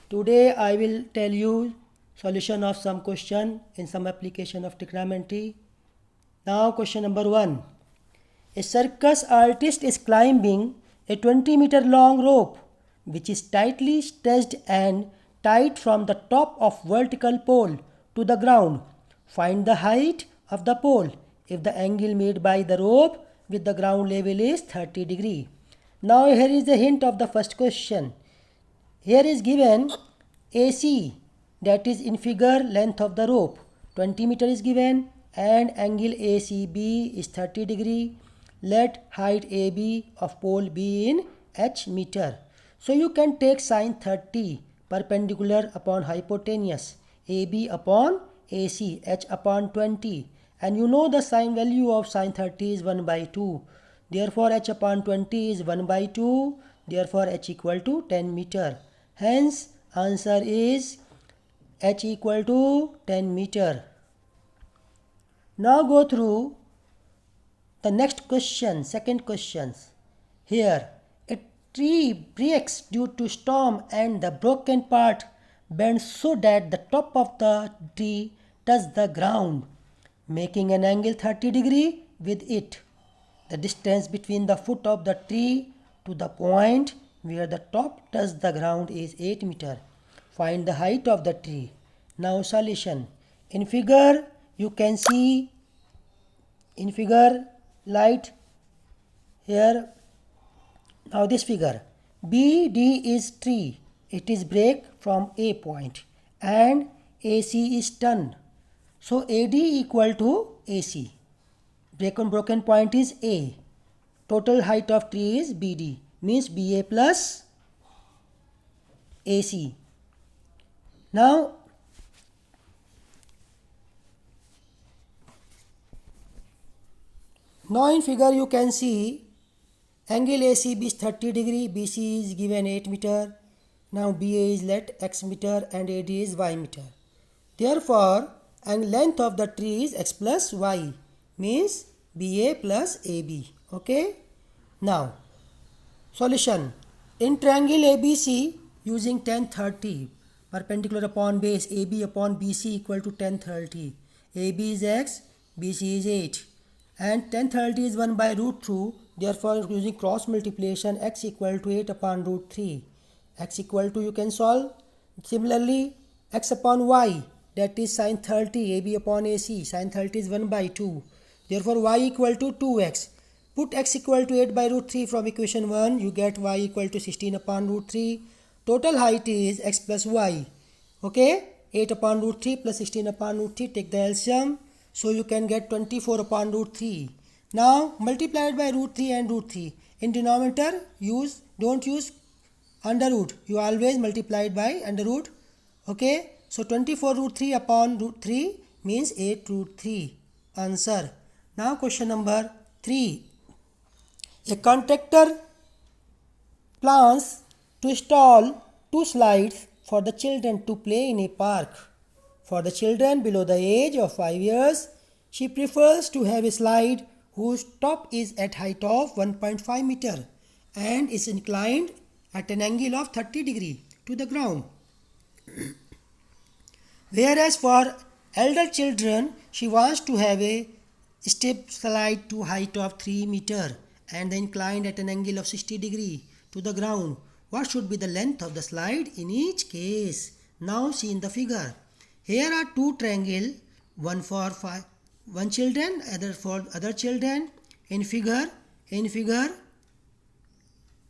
Today I will tell you solution of some question in some application of trigonometry. Now question number 1. A circus artist is climbing a 20-meter long rope which is tightly stretched and tied from the top of vertical pole to the ground. Find the height of the pole if the angle made by the rope with the ground level is 30 degree. Now here is the hint of the first question. Here is given AC, that is in figure length of the rope 20 meter is given and angle ACB is 30 degree. Let height AB of pole be in H meter. So you can take sine 30 perpendicular upon hypotenuse AB upon AC H upon 20, and you know the sine value of sine 30 is 1 by 2. Therefore H upon 20 is 1 by 2. Therefore H equal to 10 meter. Hence answer is H equal to 10 meter. Now go through the next question, second questions. Here a tree breaks due to storm and the broken part bends so that the top of the tree touches the ground, making an angle 30 degree with it. The distance between the foot of the tree to the point where the top touches the ground is 8 meter. Find the height of the tree. Now solution. In figure you can see, in figure light here. Now this figure, BD is tree. It is break from A point and AC is turn. So AD equal to AC. Broken point is A. Total height of tree is BD, means BA plus AC. Now in figure you can see angle ACB is 30 degree, BC is given 8 meter. Now BA is let X meter and AD is Y meter. Therefore, and length of the tree is X plus Y, means BA plus AB. Okay. Now solution. In triangle ABC using tan 30 perpendicular upon base AB upon BC equal to tan 30. AB is X, BC is 8 and tan 30 is 1 by root 2. Therefore using cross multiplication X equal to 8 upon root 3. X equal to, you can solve. Similarly X upon Y, that is sin 30 AB upon AC. Sin 30 is 1 by 2. Therefore Y equal to 2X. Put X equal to 8 by root 3 from equation 1. You get Y equal to 16 upon root 3. Total height is X plus Y. Okay. 8 upon root 3 plus 16 upon root 3. Take the LCM. So you can get 24 upon root 3. Now multiplied by root 3 and root 3. In denominator don't use under root. You always multiply it by under root. Okay. So 24 root 3 upon root 3 means 8 root 3. Answer. Now question number 3. A contractor plans to install 2 slides for the children to play in a park. For the children below the age of 5 years, she prefers to have a slide whose top is at height of 1.5 meter and is inclined at an angle of 30 degree to the ground. Whereas for elder children, she wants to have a step slide to height of 3 meter and inclined at an angle of 60 degree to the ground. What should be the length of the slide in each case? Now see in the figure. Here are two triangles, one for one children, other for other children. In figure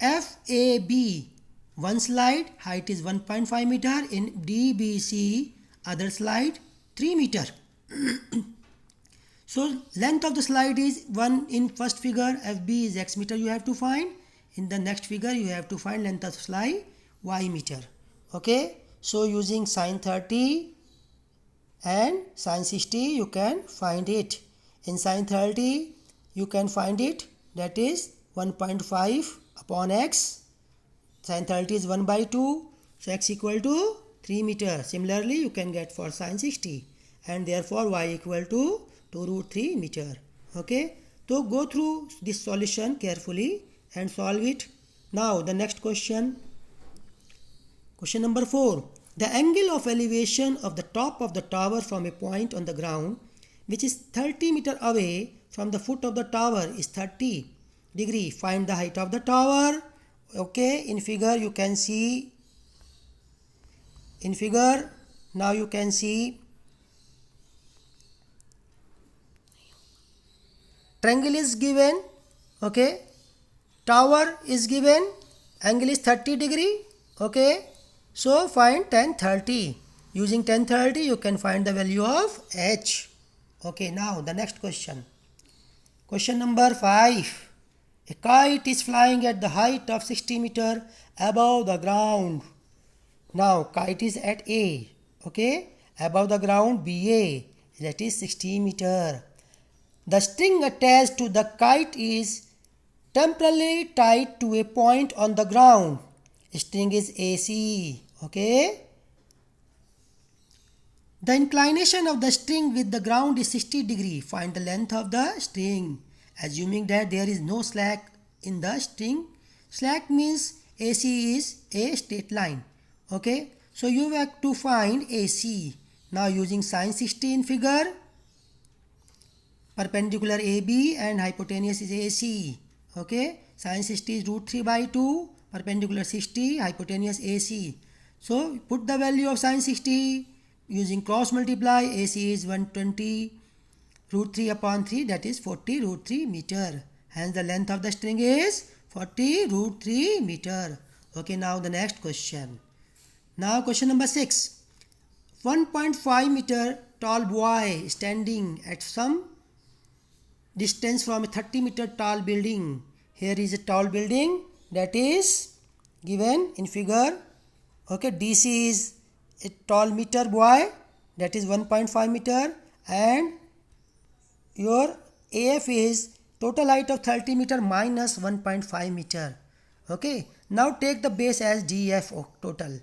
FAB, one slide height is 1.5 meter. In DBC, other slide 3 meter. So length of the slide is 1 in first figure. FB is X meter you have to find. In the next figure you have to find length of slide Y meter. Okay. So using sin 30 and sin 60 you can find it. In sin 30 you can find it, that is 1.5 upon X. Sin 30 is 1 by 2. So X equal to 3 meter. Similarly you can get for sin 60 and therefore Y equal to 2 root 3 meter. Okay. So go through this solution carefully and solve it. Now the next question. Question number 4. The angle of elevation of the top of the tower from a point on the ground which is 30 meter away from the foot of the tower is 30 degree. Find the height of the tower. Okay, in figure you can see, now you can see triangle is given, okay, tower is given, angle is 30 degree, okay. So find tan 30. Using tan 30 you can find the value of h. Okay, now the next question. Question number 5. A kite is flying at the height of 60 meter above the ground. Now kite is at A, okay, above the ground BA, that is 60 meter. The string attached to the kite is temporarily tied to a point on the ground. String is AC, okay. The inclination of the string with the ground is 60 degree. Find the length of the string. Assuming that there is no slack in the string. Slack means AC is a straight line, okay. So you have to find AC. Now using sin 60 in figure, perpendicular AB and hypotenuse is AC, okay. Sin 60 is root 3 by 2, perpendicular 60, hypotenuse AC. So put the value of sin 60 using cross multiply. AC is 120 root 3 upon 3, that is 40 root 3 meter. Hence the length of the string is 40 root 3 meter. Okay, now the next question. Now question number 6. 1.5 meter tall boy standing at some distance from a 30 meter tall building. Here is a tall building that is given in figure. Okay, DC is a tall meter boy, that is 1.5 meter, and your AF is total height of 30 meter minus 1.5 meter. Okay, now take the base as DF total.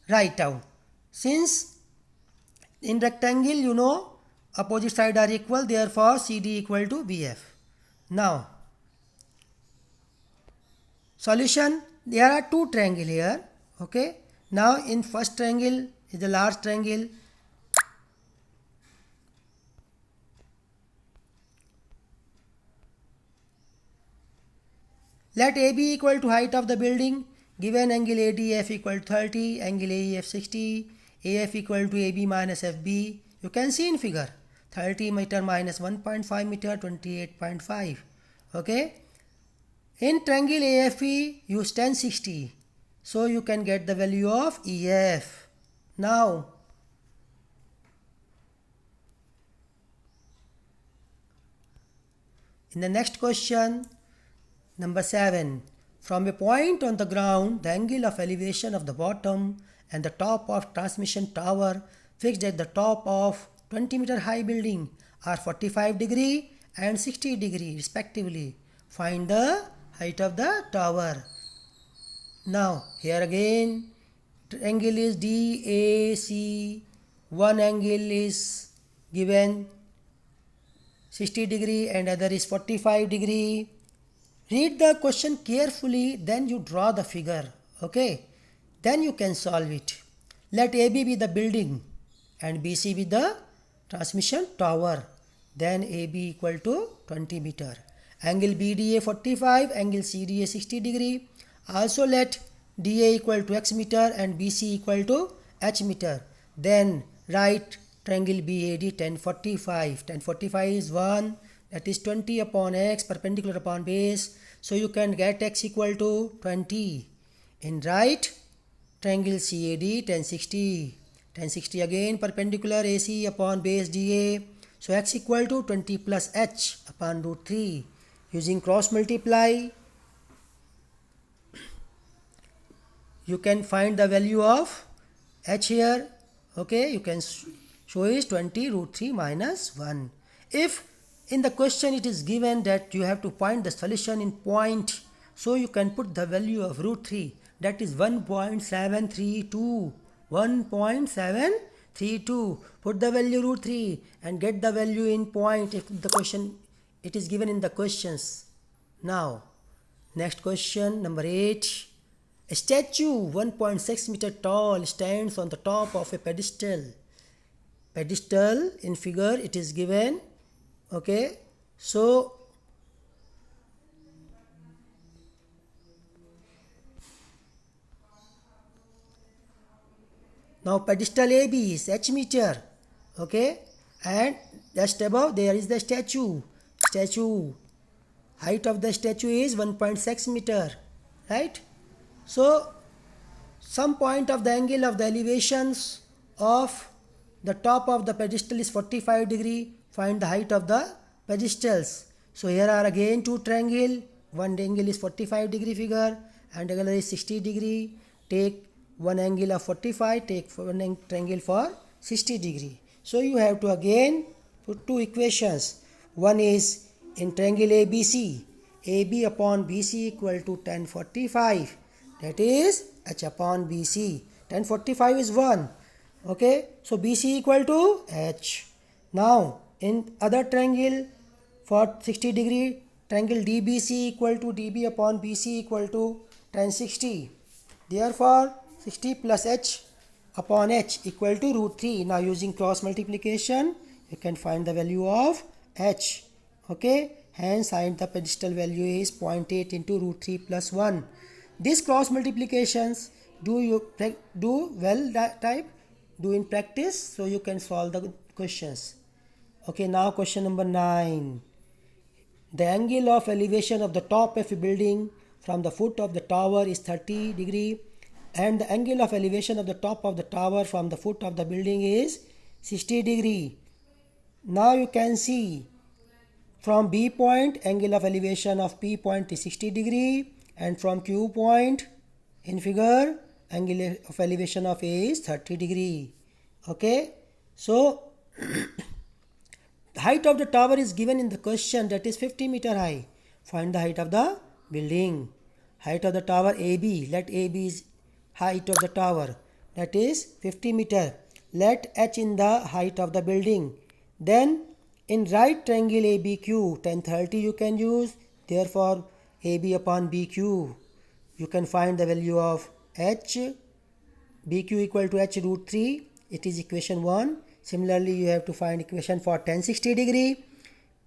Write down. Since in rectangle you know opposite side are equal, therefore CD equal to BF. Now solution, there are two triangle here, okay. Now in first triangle is the large triangle. Let AB equal to height of the building. Given angle ADF equal to 30, angle AEF 60, AF equal to AB minus FB. You can see in figure 30 meter minus 1.5 meter, 28.5. Okay. In triangle AFE use tan 60. So you can get the value of EF. Now in the next question, number 7. From a point on the ground, the angle of elevation of the bottom and the top of transmission tower fixed at the top of 20 meter high building are 45 degree and 60 degree respectively. Find the height of the tower. Now here again angle is DAC. One angle is given 60 degree and other is 45 degree. Read the question carefully, then you draw the figure, okay. Then you can solve it. Let AB be the building and BC be the transmission tower. Then AB equal to 20 meter. Angle BDA 45, angle CDA 60 degree. Also let DA equal to X meter and BC equal to H meter. Then write triangle BAD 1045. 1045 is 1. That is 20 upon x perpendicular upon base. So you can get x equal to 20. In right triangle CAD 1060. 1060 again perpendicular AC upon base DA. So x equal to 20 plus h upon root 3. Using cross multiply you can find the value of h here. Okay, you can show is 20 root 3 minus 1. If in the question it is given that you have to find the solution in point, so you can put the value of root 3, that is 1.732. 1.732. Put the value root 3 and get the value in point if the question it is given in the questions. Now next question number 8. A statue 1.6 meter tall stands on the top of a pedestal. Pedestal in figure it is given. Okay, so now pedestal AB is h meter. Okay, and just above there is the statue. Height of the statue is 1.6 meter, right? So some point of the angle of the elevations of the top of the pedestal is 45 degree. Find the height of the pedestals. So here are again two triangle. One angle is 45 degree figure and the other is 60 degree. Take one angle of 45, take one triangle for 60 degree. So you have to again put two equations. One is in triangle ABC, AB upon BC equal to tan 45. That is H upon BC. Tan 45 is 1. Okay, so BC equal to H. Now in other triangle for 60 degree, triangle DBC equal to DB upon BC equal to tan 60. Therefore 60 plus H upon H equal to root 3. Now using cross multiplication you can find the value of H. Okay, hence find the pedestal value is 0.8 into root 3 plus 1. These cross multiplications do in practice, so you can solve the questions. Okay, now question number 9. The angle of elevation of the top of a building from the foot of the tower is 30 degree and the angle of elevation of the top of the tower from the foot of the building is 60 degree. Now you can see from B point angle of elevation of P point is 60 degree and from Q point in figure angle of elevation of A is 30 degree. Okay, so the height of the tower is given in the question, that is 50 meter high. Find the height of the building. Height of the tower AB, let AB is height of the tower, that is 50 meter. Let H in the height of the building. Then in right triangle ABQ, tan 30 you can use. Therefore AB upon BQ, you can find the value of H. BQ equal to H root 3. It is equation 1. Similarly, you have to find equation for tan 60 degree.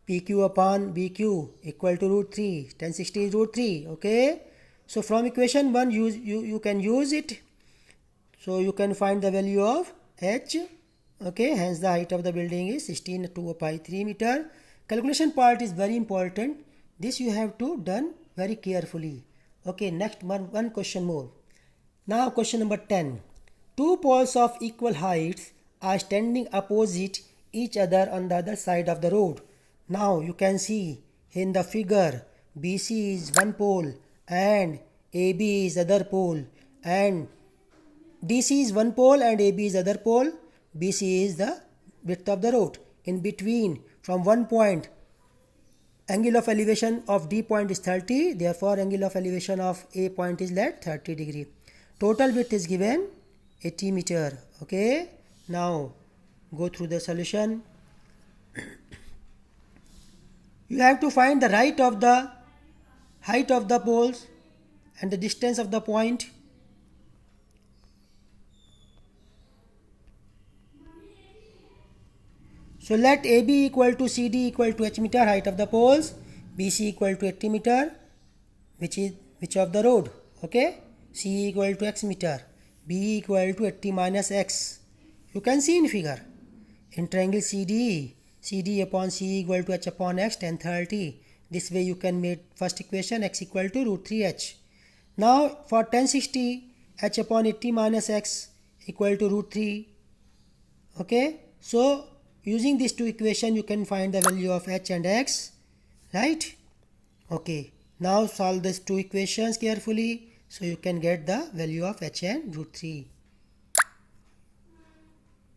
PQ upon BQ equal to root 3. Tan 60 is root 3. Okay. So from equation 1 you can use it. So you can find the value of H. Okay. Hence the height of the building is 16/2 meter. Calculation part is very important. This you have to done very carefully. Okay. Next one question more. Now question number 10. Two poles of equal heights are standing opposite each other on the other side of the road. Now you can see in the figure BC is one pole and AB is other pole and DC is one pole and AB is other pole. BC is the width of the road. In between from one point angle of elevation of D point is 30. Therefore angle of elevation of A point is let 30 degree. Total width is given 80 meter. Okay. Now go through the solution. You have to find the height of the poles and the distance of the point. So let AB equal to CD equal to H meter, height of the poles, BC equal to 80 meter, which of the road. Okay. C equal to X meter, B equal to 80 minus X. You can see in figure. In triangle CD upon C equal to H upon X tan 30. This way you can make first equation X equal to root 3H. Now for tan 60 H upon 80 minus X equal to root 3. Okay. So using these two equations you can find the value of H and X. Right. Okay. Now solve these two equations carefully so you can get the value of H and root 3.